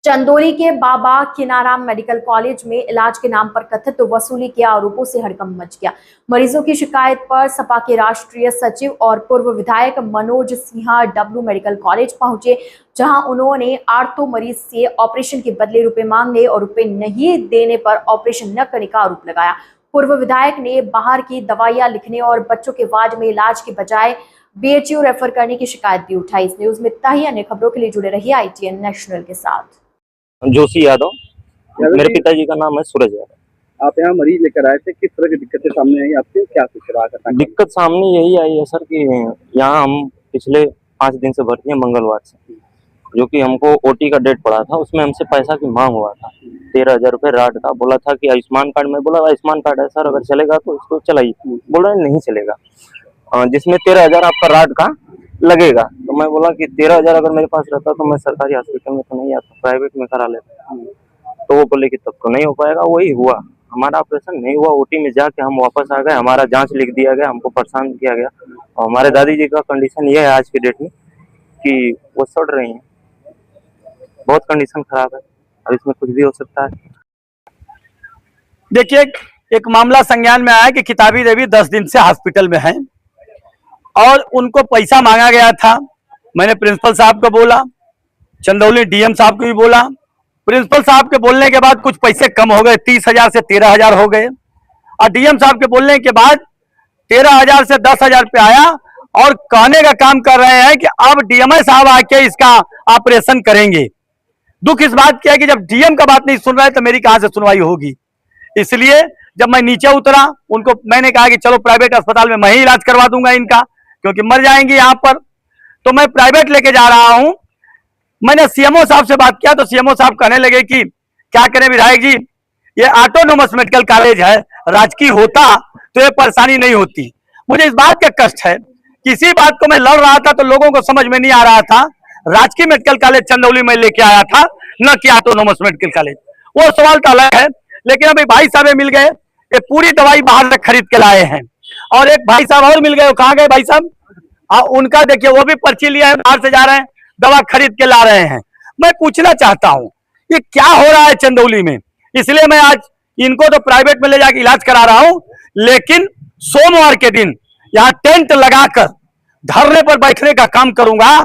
चंदौली के बाबा Kinaram medical college में इलाज के नाम पर कथित वसूली के आरोपों से हड़कंप मच गया। मरीजों की शिकायत पर सपा के राष्ट्रीय सचिव और पूर्व विधायक Manoj Sinha W medical college पहुंचे, जहां उन्होंने आर्थो मरीज से ऑपरेशन के बदले रुपए मांगने और रुपए नहीं देने पर ऑपरेशन न करने का आरोप लगाया। पूर्व विधायक ने बाहर की दवाइयां लिखने और बच्चों के वार्ड में इलाज के बजाय BHU रेफर करने की शिकायत भी उठाई। इस न्यूज में इतना ही। अन्य खबरों के लिए जुड़े रहिए ITN नेशनल के साथ। जोशी यादव, मेरे पिताजी का नाम है सूरज यादव। आप यहाँ मरीज लेकर आए थे, किस तरह की दिक्कतें सामने आई आपके, क्या कुछ रहा? दिक्कत सामने यही आई है सर कि यहाँ हम पिछले 5 दिन से भर्ती हैं मंगलवार से, जो कि हमको OT का डेट पड़ा था। उसमें हमसे पैसा की मांग हुआ था 13,000 रुपये राट का। बोला था कि आयुष्मान कार्ड में, बोला आयुष्मान कार्ड है सर, अगर चलेगा तो इसको चलाइए। बोल रहे नहीं चलेगा, जिसमें 13,000 आपका राट का लगेगा। तो मैं बोला कि 13,000 अगर मेरे पास रहता तो मैं सरकारी हॉस्पिटल में तो नहीं आता, प्राइवेट में करा लेता। तो वो बोले कि तब तो नहीं हो पाएगा। वही हुआ, हमारा ऑपरेशन नहीं हुआ। OT में जाके हम वापस आ गए, हमारा जांच लिख दिया गया, हमको परेशान किया गया। और हमारे दादी जी का कंडीशन ये है आज की डेट में कि वो सड़ रही हैं, बहुत कंडीशन खराब है, और इसमें कुछ भी हो सकता है। देखिए, एक मामला संज्ञान में आया कि किताबी देवी 10 दिन से हॉस्पिटल में हैं और उनको पैसा मांगा गया था। मैंने प्रिंसिपल साहब को बोला, चंदौली DM साहब को भी बोला। प्रिंसिपल साहब के बोलने के बाद कुछ पैसे कम हो गए, 30,000 से 13,000 हो गए। और DM साहब के बोलने के बाद 13,000 से 10,000 पे आया और कहने का काम कर रहे हैं कि अब DMI साहब आके इसका ऑपरेशन करेंगे। दुख इस बात की है कि जब DM का बात नहीं सुन रहा है तो मेरी कहां से सुनवाई होगी। इसलिए जब मैं नीचे उतरा, उनको मैंने कहा कि चलो प्राइवेट अस्पताल में मैं ही इलाज करवा दूंगा इनका, क्योंकि मर जाएंगे यहाँ पर। तो मैं प्राइवेट लेके जा रहा हूं। मैंने CMO साहब से बात किया तो CMO साहब कहने लगे कि क्या करें विधायक जी, ये ऑटोनोमस मेडिकल कॉलेज है, राजकीय होता तो ये परेशानी नहीं होती। मुझे इस बात का कष्ट है, किसी बात को मैं लड़ रहा था तो लोगों को समझ में नहीं आ रहा था। राजकीय मेडिकल कॉलेज चंदौली में लेके आया था, न कि ऑटोनोमस मेडिकल कॉलेज। वो सवाल तो अलग है, लेकिन अभी भाई साहब मिल गए, ये पूरी दवाई बाहर से खरीद के लाए हैं। और एक भाई साहब और मिल गए, वो कहाँ गए भाई साहब? उनका देखिए, वो भी पर्ची लिया है, बाहर से जा रहे हैं, दवा खरीद के ला रहे हैं। मैं पूछना चाहता हूं ये क्या हो रहा है चंदौली में। इसलिए मैं आज इनको तो प्राइवेट में ले जाकर इलाज करा रहा हूं, लेकिन सोमवार के दिन यहाँ टेंट लगाकर धरने पर बैठने का काम करूंगा।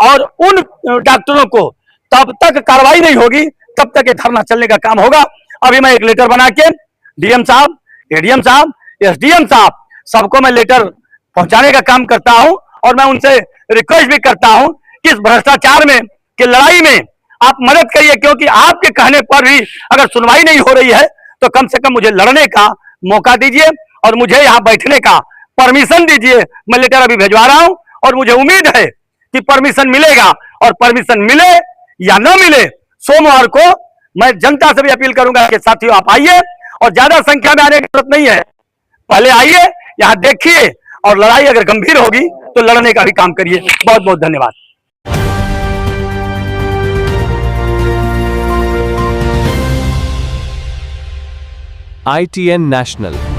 और उन डॉक्टरों को तब तक कार्रवाई नहीं होगी तब तक ये धरना चलने का काम होगा। अभी मैं एक लेटर बना के DM साहब, ADM साहब, SDM साहब सबको मैं लेटर पहुंचाने का काम करता हूं। और मैं उनसे रिक्वेस्ट भी करता हूं कि इस भ्रष्टाचार में की लड़ाई में आप मदद करिए, क्योंकि आपके कहने पर भी अगर सुनवाई नहीं हो रही है तो कम से कम मुझे लड़ने का मौका दीजिए और मुझे यहाँ बैठने का परमिशन दीजिए। मैं लेटर अभी भिजवा रहा हूं और मुझे उम्मीद है कि परमिशन मिलेगा। और परमिशन मिले या न मिले, सोमवार को मैं जनता से भी अपील करूंगा कि साथियों आप आइए, और ज्यादा संख्या में आने की जरूरत नहीं है, पहले आइए, यहाँ देखिए, और लड़ाई अगर गंभीर होगी तो लड़ने का भी काम करिए। बहुत बहुत धन्यवाद। ITN national.